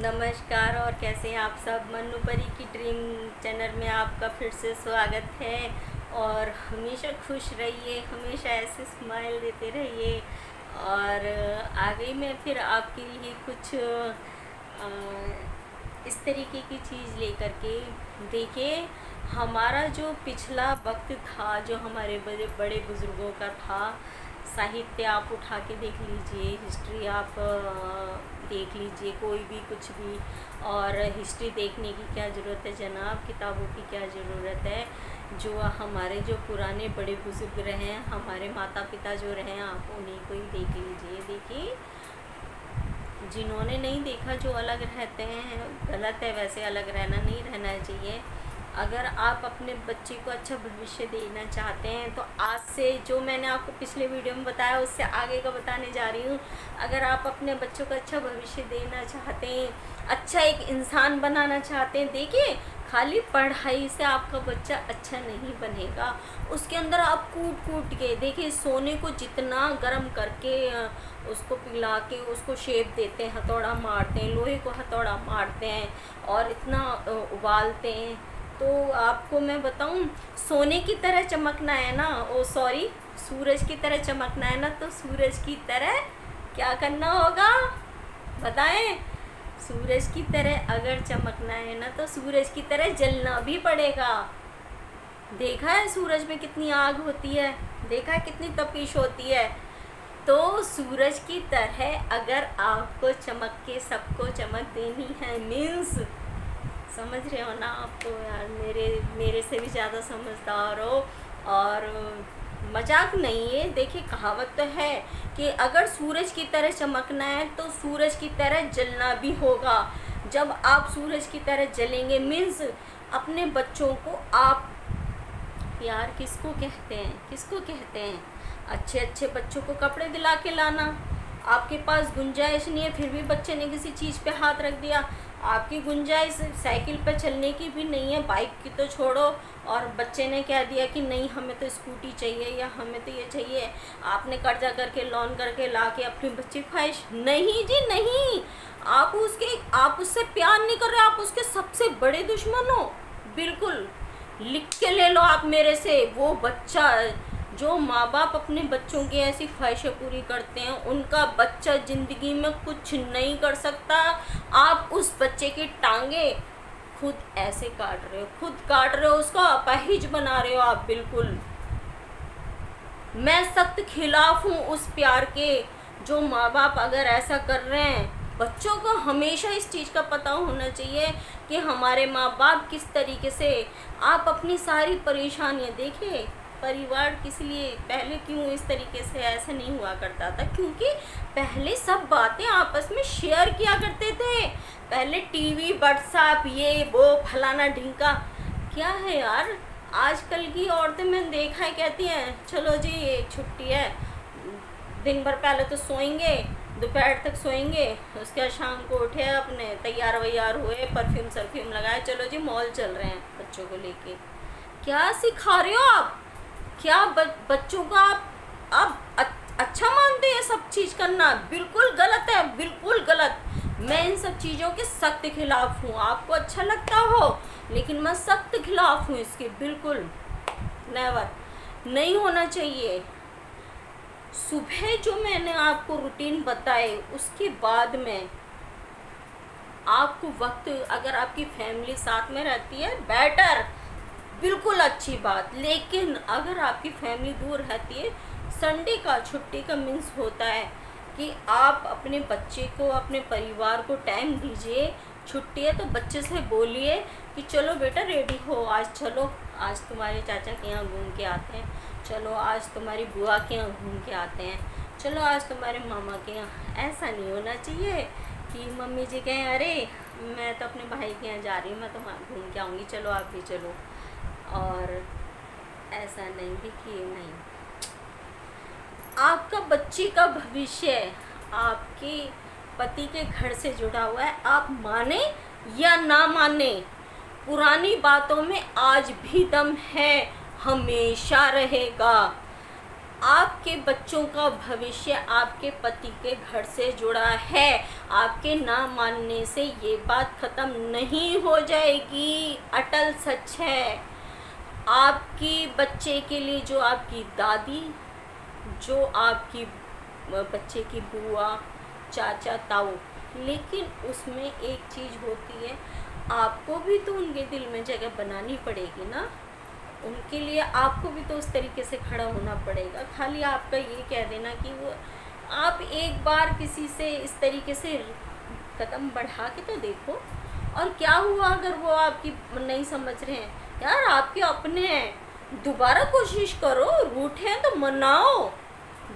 नमस्कार। और कैसे हैं आप सब। मन्नू परी की ड्रीम चैनल में आपका फिर से स्वागत है। और हमेशा खुश रहिए, हमेशा ऐसे स्माइल देते रहिए। और आगे मैं फिर आपके लिए कुछ इस तरीके की चीज़ लेकर के देखिए। हमारा जो पिछला वक्त था, जो हमारे बड़े बड़े बुज़ुर्गों का था, साहित्य आप उठा के देख लीजिए, हिस्ट्री आप देख लीजिए, कोई भी कुछ भी। और हिस्ट्री देखने की क्या ज़रूरत है जनाब, किताबों की क्या ज़रूरत है। जो हमारे जो पुराने बड़े बुज़ुर्ग रहे हैं, हमारे माता पिता जो रहे हैं, आप उन्हीं को ही देख लीजिए। देखिए, जिन्होंने नहीं देखा, जो अलग रहते हैं, गलत है। वैसे अलग रहना नहीं रहना चाहिए। अगर आप अपने बच्चे को अच्छा भविष्य देना चाहते हैं तो आज से, जो मैंने आपको पिछले वीडियो में बताया, उससे आगे का बताने जा रही हूँ। अगर आप अपने बच्चों को अच्छा भविष्य देना चाहते हैं, अच्छा एक इंसान बनाना चाहते हैं, देखिए, खाली पढ़ाई से आपका बच्चा अच्छा नहीं बनेगा। उसके अंदर आप कूट कूट के देखिए, सोने को जितना गर्म करके उसको पिला के उसको शेप देते हैं, हथौड़ा मारते हैं, लोहे को हथौड़ा मारते हैं और इतना उबालते हैं। तो आपको मैं बताऊं, सोने की तरह चमकना है ना, सॉरी, सूरज की तरह चमकना है ना, तो सूरज की तरह क्या करना होगा बताएं। सूरज की तरह अगर चमकना है ना, तो सूरज की तरह जलना भी पड़ेगा। देखा है सूरज में कितनी आग होती है, देखा है कितनी तपिश होती है। तो सूरज की तरह अगर आपको चमक के सबको चमक देनी है, मीन्स समझ रहे हो ना आप। तो यार मेरे से भी ज़्यादा समझदार हो। और मजाक नहीं है। देखिए, कहावत तो है कि अगर सूरज की तरह चमकना है तो सूरज की तरह जलना भी होगा। जब आप सूरज की तरह जलेंगे, मीन्स अपने बच्चों को आप, यार किसको कहते हैं, किसको कहते हैं, अच्छे अच्छे बच्चों को कपड़े दिला के लाना। आपके पास गुंजाइश नहीं है, फिर भी बच्चे ने किसी चीज़ पे हाथ रख दिया। आपकी गुंजाइश साइकिल पर चलने की भी नहीं है, बाइक की तो छोड़ो, और बच्चे ने कह दिया कि नहीं हमें तो स्कूटी चाहिए या हमें तो ये चाहिए। आपने कर्जा करके, लोन करके ला के अपनी बच्ची ख्वाहिश, नहीं जी नहीं। आप उससे प्यार नहीं कर रहे, आप उसके सबसे बड़े दुश्मन हो। बिल्कुल लिख के ले लो आप मेरे से। वो बच्चा, जो माँ बाप अपने बच्चों की ऐसी ख्वाहिशें पूरी करते हैं, उनका बच्चा ज़िंदगी में कुछ नहीं कर सकता। आप उस बच्चे की टांगे खुद ऐसे काट रहे हो, खुद काट रहे हो, उसको अपाहिज बना रहे हो आप। बिल्कुल मैं सख्त खिलाफ हूँ उस प्यार के, जो माँ बाप अगर ऐसा कर रहे हैं। बच्चों को हमेशा इस चीज़ का पता होना चाहिए कि हमारे माँ बाप किस तरीके से, आप अपनी सारी परेशानियाँ देखिए। परिवार किस लिए, पहले क्यों इस तरीके से ऐसा नहीं हुआ करता था, क्योंकि पहले सब बातें आपस में शेयर किया करते थे। पहले टीवी, व्हाट्सएप, ये वो फलाना ढिंका, क्या है यार। आजकल की औरतें मैंने देखा है, कहती हैं चलो जी एक छुट्टी है, दिन भर पहले तो सोएंगे, दोपहर तक सोएंगे, उसके बाद शाम को उठे, अपने तैयार वैयार हुए, परफ्यूम सरफ्यूम लगाए, चलो जी मॉल चल रहे हैं बच्चों को लेके। क्या सिखा रहे हो आप, क्या बच्चों को आप अच्छा मानते हैं सब चीज़ करना? बिल्कुल गलत है, बिल्कुल गलत। मैं इन सब चीज़ों के सख्त खिलाफ हूँ। आपको अच्छा लगता हो, लेकिन मैं सख्त खिलाफ हूँ इसके। बिल्कुल नेवर, नहीं होना चाहिए। सुबह जो मैंने आपको रूटीन बताए, उसके बाद में आपको वक्त, अगर आपकी फैमिली साथ में रहती है, बेटर, बिल्कुल अच्छी बात। लेकिन अगर आपकी फैमिली दूर रहती है, संडे का, छुट्टी का मीन्स होता है कि आप अपने बच्चे को, अपने परिवार को टाइम दीजिए। छुट्टी है तो बच्चे से बोलिए कि चलो बेटा रेडी हो, आज चलो, आज तुम्हारे चाचा के यहाँ घूम के आते हैं, चलो आज तुम्हारी बुआ के यहाँ घूम के आते हैं, चलो आज तुम्हारे मामा के यहाँ। ऐसा नहीं होना चाहिए कि मम्मी जी कहें अरे मैं तो अपने भाई के यहाँ जा रही हूँ, मैं तो वहाँ घूम के आऊँगी, चलो आप भी चलो। और ऐसा नहीं, देखिए नहीं, आपका बच्ची का भविष्य आपके पति के घर से जुड़ा हुआ है। आप माने या ना माने, पुरानी बातों में आज भी दम है, हमेशा रहेगा। आपके बच्चों का भविष्य आपके पति के घर से जुड़ा है। आपके ना मानने से ये बात ख़त्म नहीं हो जाएगी, अटल सच है। आपकी बच्चे के लिए जो आपकी दादी, जो आपकी बच्चे की बुआ, चाचा, ताऊ, लेकिन उसमें एक चीज़ होती है, आपको भी तो उनके दिल में जगह बनानी पड़ेगी ना। उनके लिए आपको भी तो उस तरीके से खड़ा होना पड़ेगा। खाली आपका ये कह देना कि वो, आप एक बार किसी से इस तरीके से कदम बढ़ा के तो देखो। और क्या हुआ अगर वो आपकी नहीं समझ रहे हैं? यार आपके अपने हैं, दोबारा कोशिश करो। रूठे हैं तो मनाओ।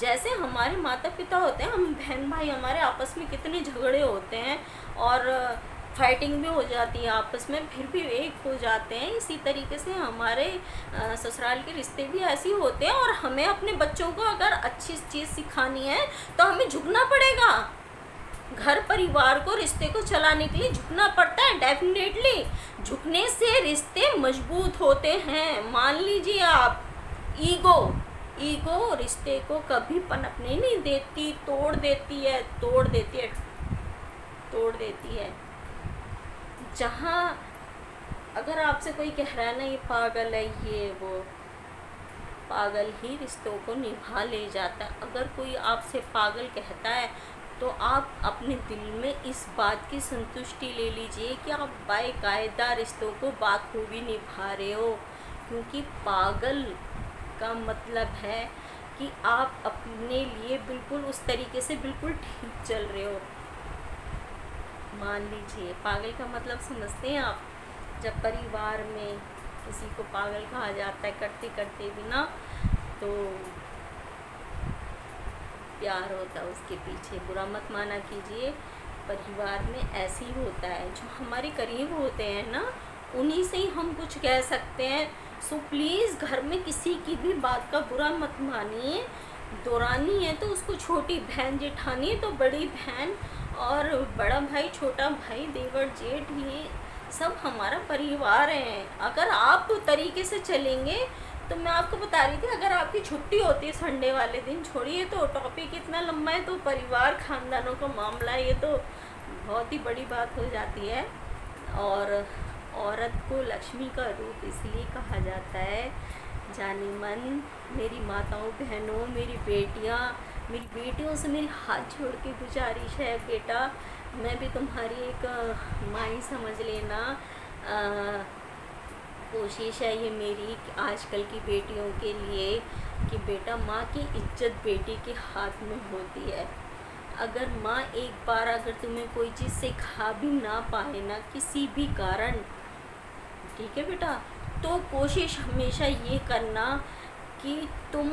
जैसे हमारे माता पिता होते हैं, हम बहन भाई हमारे आपस में कितने झगड़े होते हैं और फाइटिंग भी हो जाती है आपस में, फिर भी एक हो जाते हैं। इसी तरीके से हमारे ससुराल के रिश्ते भी ऐसे होते हैं। और हमें अपने बच्चों को अगर अच्छी चीज़ सिखानी है तो हमें झुकना पड़ेगा। घर परिवार को, रिश्ते को चलाने के लिए झुकना पड़ता है। डेफिनेटली झुकने से रिश्ते मजबूत होते हैं। मान लीजिए आप, ईगो रिश्ते को कभी पनपने नहीं देती, तोड़ देती है। जहाँ अगर आपसे कोई कह रहा है ना ये पागल है, ये वो, पागल ही रिश्तों को निभा ले जाता है। अगर कोई आपसे पागल कहता है तो आप अपने दिल में इस बात की संतुष्टि ले लीजिए कि आप बाकायदा रिश्तों को बाखूबी निभा रहे हो। क्योंकि पागल का मतलब है कि आप अपने लिए बिल्कुल उस तरीके से बिल्कुल ठीक चल रहे हो। मान लीजिए, पागल का मतलब समझते हैं आप? जब परिवार में किसी को पागल कहा जाता है करते करते भी ना, तो प्यार होता है उसके पीछे। बुरा मत माना कीजिए, परिवार में ऐसे ही होता है। जो हमारे करीब होते हैं ना, उन्हीं से ही हम कुछ कह सकते हैं। सो प्लीज़ घर में किसी की भी बात का बुरा मत मानिए। दोरानी है तो उसको छोटी बहन जेठानी है तो बड़ी बहन, और बड़ा भाई, छोटा भाई, देवर, जेठ, ये सब हमारा परिवार है। अगर आप तरीके से चलेंगे तो मैं आपको बता रही थी, अगर आपकी छुट्टी होती है संडे वाले दिन, छोड़िए तो टॉपिक इतना लंबा है, तो परिवार खानदानों का मामला, ये तो बहुत ही बड़ी बात हो जाती है। और औरत को लक्ष्मी का रूप इसलिए कहा जाता है। जानी मन मेरी माताओं, बहनों, मेरी बेटियों से मेरी हाथ जोड़ के गुजारिश है, बेटा मैं भी तुम्हारी एक माँ ही समझ लेना। कोशिश है ये मेरी कि आजकल की बेटियों के लिए कि बेटा, माँ की इज्जत बेटी के हाथ में होती है। अगर माँ एक बार अगर तुम्हें कोई चीज़ सिखा भी ना पाए ना, किसी भी कारण, ठीक है बेटा, तो कोशिश हमेशा ये करना कि तुम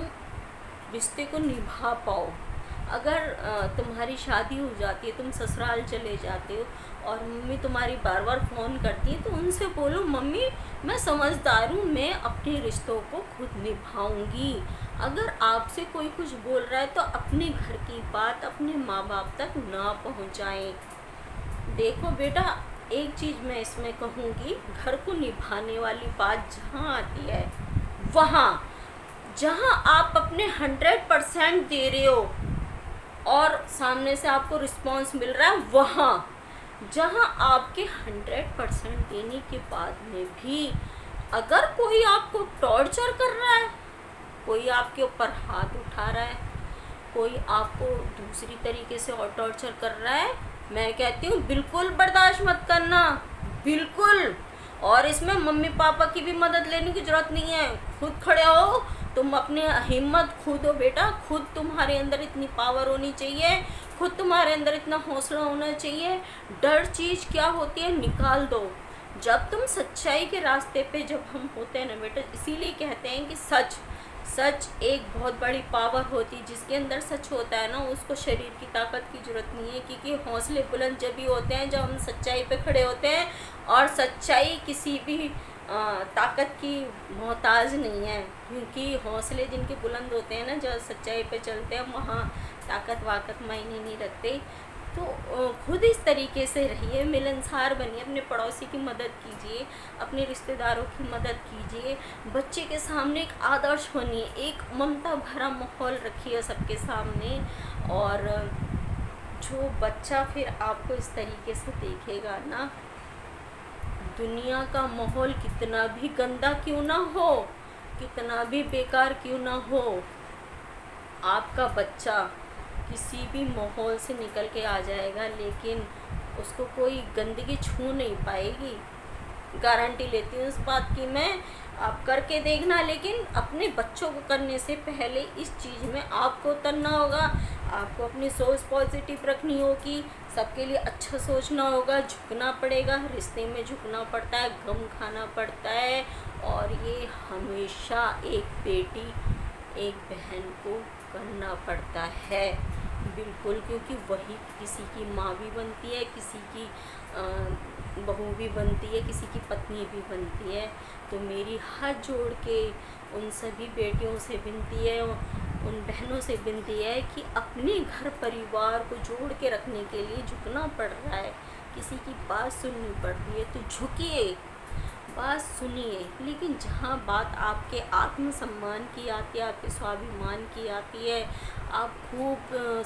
रिश्ते को निभा पाओ। अगर तुम्हारी शादी हो जाती है, तुम ससुराल चले जाते हो और मम्मी तुम्हारी बार बार फ़ोन करती है, तो उनसे बोलो, मम्मी मैं समझदार हूँ, मैं अपने रिश्तों को खुद निभाऊंगी। अगर आपसे कोई कुछ बोल रहा है तो अपने घर की बात अपने माँ बाप तक ना पहुँचाएं। देखो बेटा, एक चीज़ मैं इसमें कहूँगी, घर को निभाने वाली बात जहाँ आती है, वहाँ जहाँ आप अपने 100% दे रहे हो और सामने से आपको रिस्पांस मिल रहा है, वहाँ जहाँ आपके 100% देने के बाद में भी अगर कोई आपको टॉर्चर कर रहा है, कोई आपके ऊपर हाथ उठा रहा है, कोई आपको दूसरी तरीके से और टॉर्चर कर रहा है, मैं कहती हूँ बिल्कुल बर्दाश्त मत करना, बिल्कुल। और इसमें मम्मी पापा की भी मदद लेने की ज़रूरत नहीं है, खुद खड़े हो तुम, अपने हिम्मत खुद हो बेटा, खुद तुम्हारे अंदर इतनी पावर होनी चाहिए, खुद तुम्हारे अंदर इतना हौसला होना चाहिए। डर चीज़ क्या होती है, निकाल दो। जब तुम सच्चाई के रास्ते पे जब हम होते हैं ना बेटा, इसीलिए कहते हैं कि सच एक बहुत बड़ी पावर होती है। जिसके अंदर सच होता है ना, उसको शरीर की ताकत की ज़रूरत नहीं है, क्योंकि हौसले बुलंद जब भी होते हैं जब हम सच्चाई पे खड़े होते हैं। और सच्चाई किसी भी ताकत की मोहताज नहीं है, क्योंकि हौसले जिनके बुलंद होते हैं ना, जब सच्चाई पे चलते हैं, वहाँ ताकत वाकत मायने नहीं रखते। तो खुद इस तरीके से रहिए, मिलनसार बनिए, अपने पड़ोसी की मदद कीजिए, अपने रिश्तेदारों की मदद कीजिए, बच्चे के सामने एक आदर्श बनिए, एक ममता भरा माहौल रखिए सबके सामने। और जो बच्चा फिर आपको इस तरीके से देखेगा ना, दुनिया का माहौल कितना भी गंदा क्यों ना हो, कितना भी बेकार क्यों ना हो, आपका बच्चा किसी भी माहौल से निकल के आ जाएगा, लेकिन उसको कोई गंदगी छू नहीं पाएगी। गारंटी लेती हूँ इस बात की मैं। आप करके देखना, लेकिन अपने बच्चों को करने से पहले इस चीज़ में आपको उतरना होगा। आपको अपनी सोच पॉजिटिव रखनी होगी, सबके लिए अच्छा सोचना होगा, झुकना पड़ेगा, रिश्ते में झुकना पड़ता है, गम खाना पड़ता है। और ये हमेशा एक बेटी एक बहन को करना पड़ता है, बिल्कुल, क्योंकि वही किसी की माँ भी बनती है, किसी की बहू भी बनती है, किसी की पत्नी भी बनती है। तो मेरी हाथ जोड़ के उन सभी बेटियों से विनती है, उन बहनों से विनती है कि अपने घर परिवार को जोड़ के रखने के लिए झुकना पड़ रहा है, किसी की बात सुननी पड़ रही है तो झुकिए, बात सुनिए। लेकिन जहाँ बात आपके आत्मसम्मान की आती है, आपके स्वाभिमान की आती है, आप खूब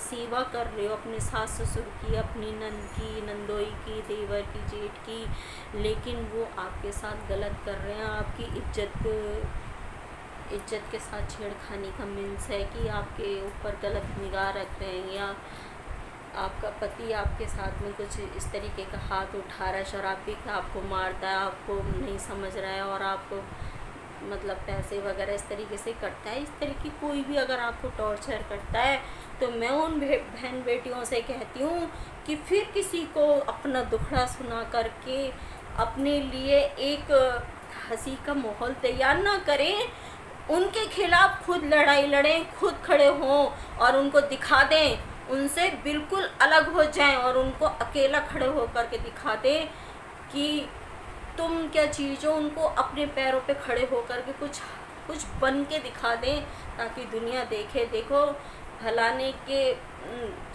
सेवा कर रहे हो अपने सास ससुर की, अपनी नंद की, नंदोई की, देवर की, जेठ की, लेकिन वो आपके साथ गलत कर रहे हैं, आपकी इज्जत के साथ छेड़खानी का मीन्स है कि आपके ऊपर गलत निगाह रख रहे हैं, या आपका पति आपके साथ में कुछ इस तरीके का हाथ उठा रहा है, शराब पी के आपको मारता है, आपको नहीं समझ रहा है, और आपको मतलब पैसे वगैरह इस तरीके से करता है। इस तरीके कोई भी अगर आपको टॉर्चर करता है, तो मैं उन बहन बेटियों से कहती हूँ कि फिर किसी को अपना दुखड़ा सुना करके अपने लिए एक हंसी का माहौल तैयार ना करें, उनके खिलाफ खुद लड़ाई लड़ें, खुद खड़े हों और उनको दिखा दें, उनसे बिल्कुल अलग हो जाएं और उनको अकेला खड़े होकर के दिखा दें कि तुम क्या चीज़ हो। उनको अपने पैरों पे खड़े होकर के कुछ बन के दिखा दें, ताकि दुनिया देखे, देखो फलाने के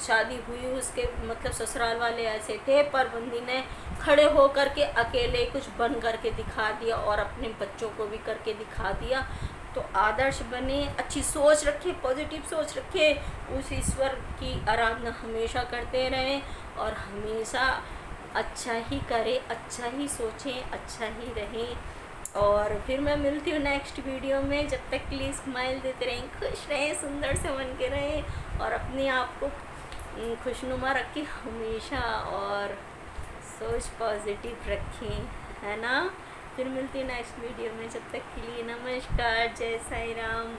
शादी हुई, उसके मतलब ससुराल वाले ऐसे थे, पर बंदी ने खड़े होकर के अकेले कुछ बन करके दिखा दिया और अपने बच्चों को भी करके दिखा दिया। तो आदर्श बने, अच्छी सोच रखें, पॉजिटिव सोच रखें, उस ईश्वर की आराधना हमेशा करते रहें और हमेशा अच्छा ही करें, अच्छा ही सोचें, अच्छा ही रहें। और फिर मैं मिलती हूँ नेक्स्ट वीडियो में। जब तक के लिए स्माइल देते रहें, खुश रहें, सुंदर से बन के रहें और अपने आप को खुशनुमा रखें हमेशा, और सोच पॉजिटिव रखें, है ना। फिर मिलती हूँ नेक्स्ट वीडियो में। जब तक के लिए नमस्कार, जय साईं राम।